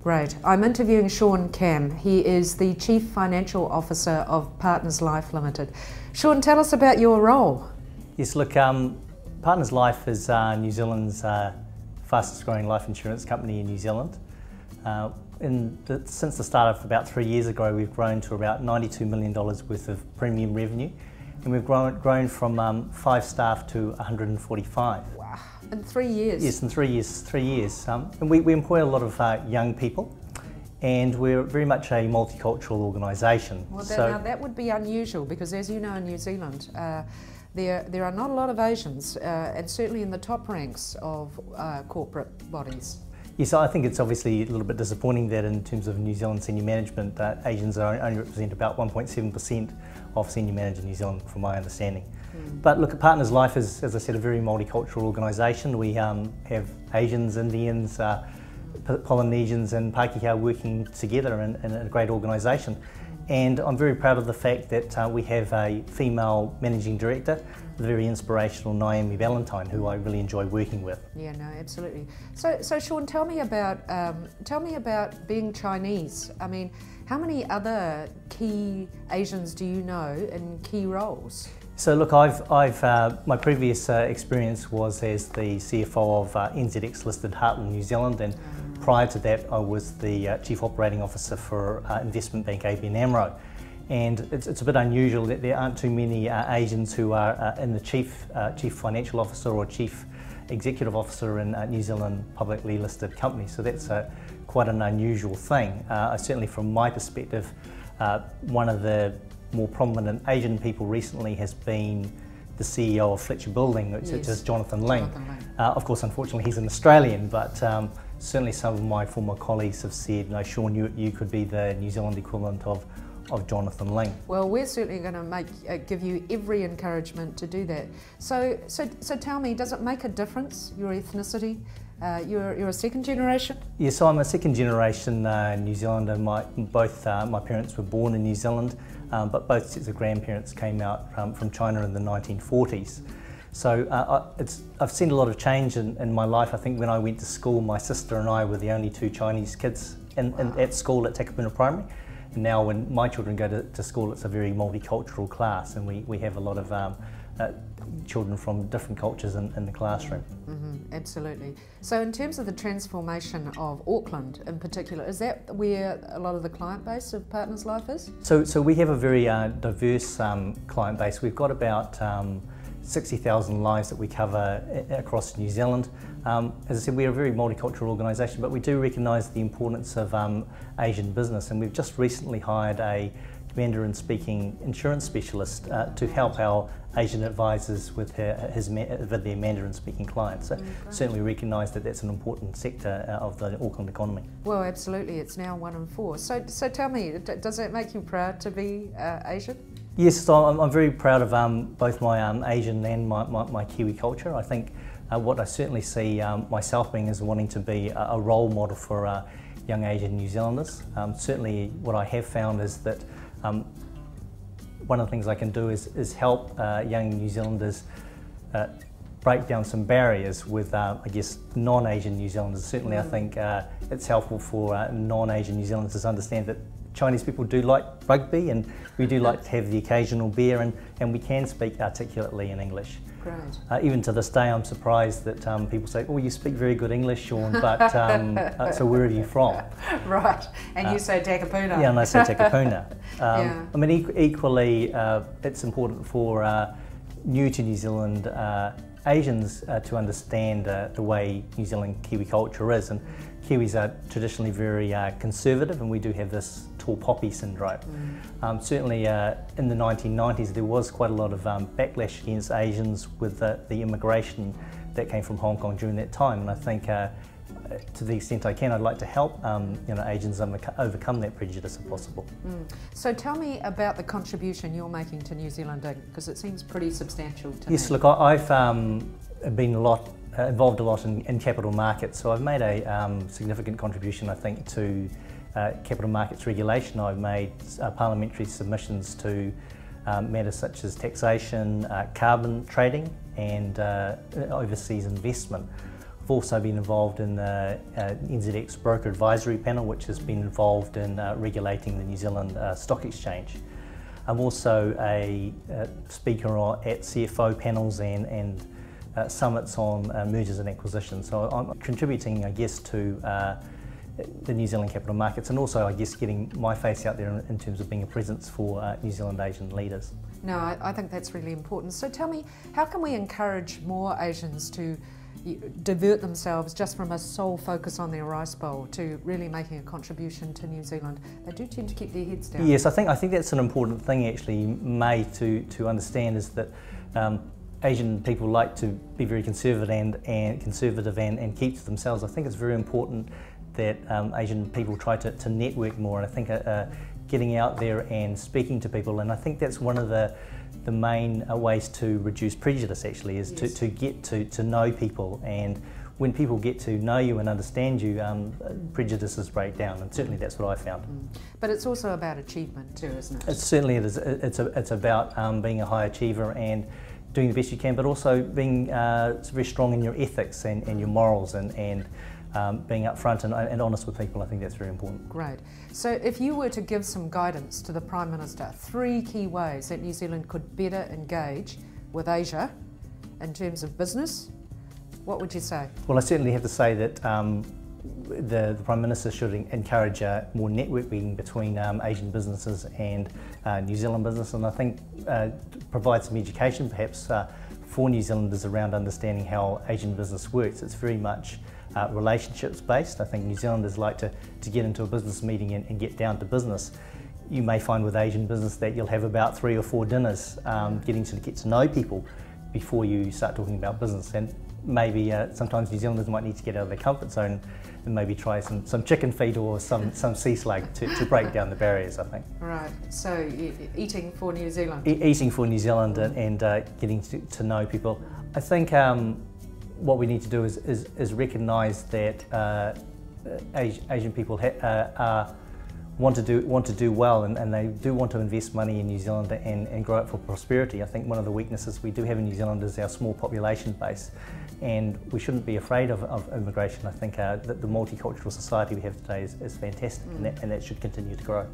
Great. I'm interviewing Sean Cam. He is the Chief Financial Officer of Partners Life Limited. Sean, tell us about your role. Yes, look, Partners Life is New Zealand's fastest growing life insurance company in New Zealand. Since the start of about 3 years ago, we've grown to about $92 million worth of premium revenue, and we've grown from 5 staff to 145. Wow. In 3 years? Yes, in 3 years. And we employ a lot of young people, and we're very much a multicultural organisation. Well, now that would be unusual because, as you know, in New Zealand, there are not a lot of Asians, and certainly in the top ranks of corporate bodies. Yes, I think it's obviously a little bit disappointing that in terms of New Zealand senior management, Asians only represent about 1.7% of senior managers in New Zealand, from my understanding. But look, Partners Life is, as I said, a very multicultural organisation. We have Asians, Indians, Polynesians and Pākehā working together in a great organisation. And I'm very proud of the fact that we have a female managing director, the very inspirational Naomi Valentine, who I really enjoy working with. Yeah, no, absolutely. So Sean, tell me about being Chinese. I mean, how many other key Asians do you know in key roles? So look, my previous experience was as the CFO of NZX listed Heartland New Zealand, and prior to that I was the Chief Operating Officer for investment bank ABN AMRO. And it's a bit unusual that there aren't too many Asians who are in the Chief Financial Officer or Chief Executive Officer in New Zealand publicly listed companies. So that's quite an unusual thing. Certainly from my perspective, one of the more prominent Asian people recently has been the CEO of Fletcher Building, which is Jonathan Ling. Of course, unfortunately, he's an Australian, but certainly some of my former colleagues have said, no, Sean, you could be the New Zealand equivalent of Jonathan Ling. Well, we're certainly going to give you every encouragement to do that. So tell me, does it make a difference, your ethnicity? You're a second generation? Yes, so I'm a second generation New Zealander. Both my parents were born in New Zealand, but both sets of grandparents came out from China in the 1940s. So I've seen a lot of change in my life. I think when I went to school, my sister and I were the only 2 Chinese kids at school at Takapuna Primary. And now when my children go to school, it's a very multicultural class, and we have a lot of children from different cultures in the classroom. Absolutely. So in terms of the transformation of Auckland in particular, is that where a lot of the client base of Partners Life is? So we have a very diverse client base. We've got about 60,000 lives that we cover across New Zealand. As I said, we're a very multicultural organisation, but we do recognise the importance of Asian business, and we've just recently hired a Mandarin-speaking insurance specialist to help our Asian advisors with their Mandarin-speaking clients. So certainly recognise that that's an important sector of the Auckland economy. Well, absolutely. It's now 1 in 4. So tell me, does that make you proud to be Asian? Yes, so I'm very proud of both my Asian and my Kiwi culture. I think what I certainly see myself being is wanting to be a role model for young Asian New Zealanders. Certainly what I have found is that one of the things I can do is help young New Zealanders break down some barriers with, I guess, non-Asian New Zealanders. Certainly I think it's helpful for non-Asian New Zealanders to understand that Chinese people do like rugby, and we do like to have the occasional beer, and we can speak articulately in English. Great. Even to this day, I'm surprised that people say, "Oh, you speak very good English, Sean," but so where are you from? Right, and you say Takapuna. Yeah, and I say Takapuna. Yeah. I mean, equally, it's important for new to New Zealand Asians to understand the way New Zealand Kiwi culture is, and Kiwis are traditionally very conservative, and we do have this tall poppy syndrome. Certainly in the 1990s there was quite a lot of backlash against Asians with the immigration that came from Hong Kong during that time, and I think to the extent I can, I'd like to help Asians overcome that prejudice if possible. So tell me about the contribution you're making to New Zealand Inc., because it seems pretty substantial to me. Yes, look, I've been involved a lot in capital markets, so I've made a significant contribution, I think, to capital markets regulation. I've made parliamentary submissions to matters such as taxation, carbon trading and overseas investment. I've also been involved in the NZX Broker Advisory Panel, which has been involved in regulating the New Zealand Stock Exchange. I'm also a speaker at CFO panels and summits on mergers and acquisitions. So I'm contributing, I guess, to the New Zealand capital markets, and also, I guess, getting my face out there in terms of being a presence for New Zealand Asian leaders. No, I think that's really important. So tell me, how can we encourage more Asians to divert themselves just from a sole focus on their rice bowl to really making a contribution to New Zealand? They do tend to keep their heads down. Yes, I think that's an important thing, actually, May, to understand, is that Asian people like to be very conservative and keep to themselves. I think it's very important that Asian people try to network more, and I think getting out there and speaking to people, and I think that's one of the main ways to reduce prejudice, actually, is yes, to get to know people. And when people get to know you and understand you, prejudices break down, and certainly that's what I found. But it's also about achievement too, isn't it? It certainly is. It's about being a high achiever and doing the best you can, but also being very strong in your ethics and your morals, and being upfront and honest with people. I think that's very important. Great. So if you were to give some guidance to the Prime Minister, 3 key ways that New Zealand could better engage with Asia in terms of business, what would you say? Well, I certainly have to say that the Prime Minister should encourage more networking between Asian businesses and New Zealand business, and I think provide some education perhaps for New Zealanders around understanding how Asian business works. It's very much relationships based. I think New Zealanders like to get into a business meeting and get down to business. You may find with Asian business that you'll have about 3 or 4 dinners getting to get to know people before you start talking about business. And maybe sometimes New Zealanders might need to get out of their comfort zone and maybe try some chicken feet or some sea slug to break down the barriers, I think. Right, so eating for New Zealand. Eating for New Zealand and getting to know people. I think what we need to do is recognise that Asian people want to do well, and they do want to invest money in New Zealand and grow it for prosperity. I think one of the weaknesses we do have in New Zealand is our small population base, and we shouldn't be afraid of immigration. I think that the multicultural society we have today is fantastic, and that should continue to grow.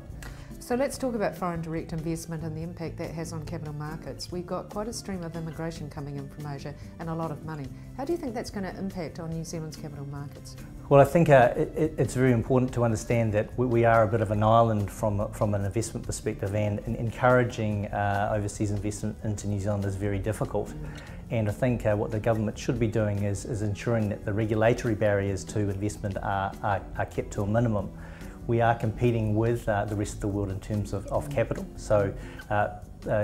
So let's talk about foreign direct investment and the impact that has on capital markets. We've got quite a stream of immigration coming in from Asia and a lot of money. How do you think that's going to impact on New Zealand's capital markets? Well, I think it's very important to understand that we are a bit of an island from an investment perspective, and encouraging overseas investment into New Zealand is very difficult. And I think what the government should be doing is ensuring that the regulatory barriers to investment are kept to a minimum. We are competing with the rest of the world in terms of capital. So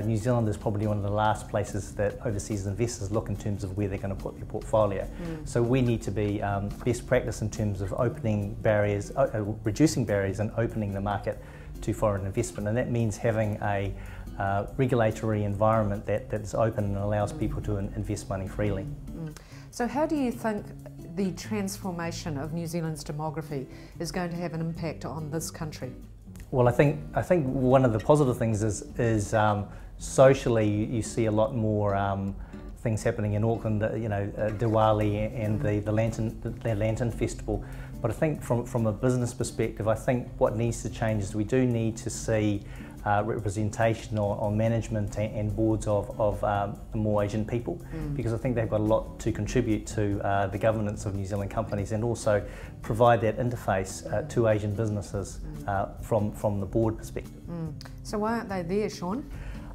New Zealand is probably one of the last places that overseas investors look in terms of where they're going to put their portfolio. So we need to be best practice in terms of opening barriers, reducing barriers and opening the market to foreign investment. And that means having a regulatory environment that is open and allows people to invest money freely. So how do you think the transformation of New Zealand's demography is going to have an impact on this country? Well, I think one of the positive things is socially you see a lot more things happening in Auckland. Diwali and the Lantern Festival. But I think from a business perspective, I think what needs to change is we do need to see representation on management and boards of more Asian people, because I think they've got a lot to contribute to the governance of New Zealand companies, and also provide that interface to Asian businesses from the board perspective. So why aren't they there, Sean?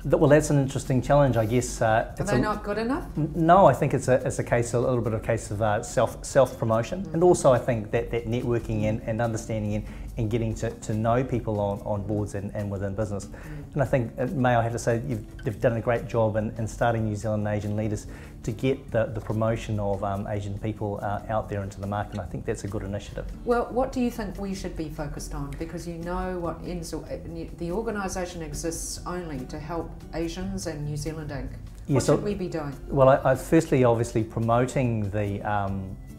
Well, that's an interesting challenge, I guess. Are they not good enough? No, I think it's a little bit of a case of self promotion, and also I think that networking and understanding and getting to know people on boards and within business. And I think, May, I have to say, you've done a great job in starting New Zealand Asian leaders to get the promotion of Asian people out there into the market, and I think that's a good initiative. Well, what do you think we should be focused on? Because you know what the organisation exists only to help Asians and New Zealand Inc. What should we be doing? Well, firstly, obviously promoting the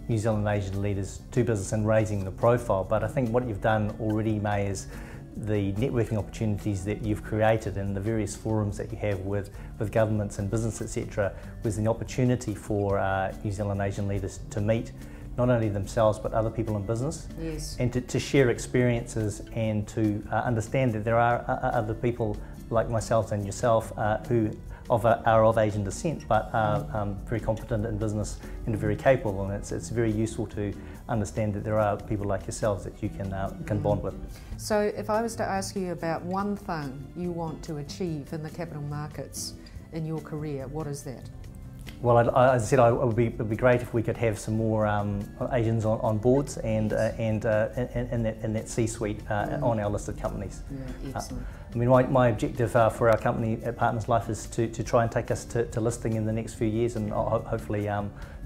New Zealand Asian leaders to business and raising the profile, but I think what you've done already, May, is the networking opportunities that you've created and the various forums that you have with governments and business, etc., was an opportunity for New Zealand Asian leaders to meet not only themselves but other people in business. Yes. And to share experiences and to understand that there are other people like myself and yourself who are of Asian descent but are very competent in business and very capable, and it's very useful to understand that there are people like yourselves that you can bond with. So if I was to ask you about one thing you want to achieve in the capital markets in your career, what is that? Well, as I said, it would be great if we could have some more Asians on boards and in that C-suite on our listed companies. Yeah, excellent. I mean, my objective for our company at Partners Life is to try and take us to listing in the next few years, and hopefully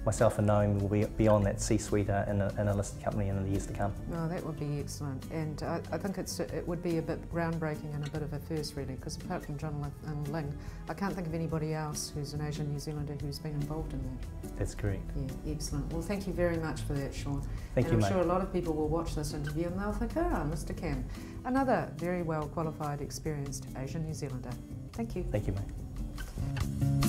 myself and Naomi will be on that C-suite in a listed company in the years to come. Oh, that would be excellent, and I think it would be a bit groundbreaking and a bit of a first, really, because apart from John and Ling, I can't think of anybody else who's an Asian New Zealander who's been involved in that. That's correct. Yeah, excellent. Well, thank you very much for that, Sean. Thank you, I'm mate. sure a lot of people will watch this interview and they'll think, Mr. Cam, another very well qualified, experienced Asian New Zealander. Thank you. Thank you, mate.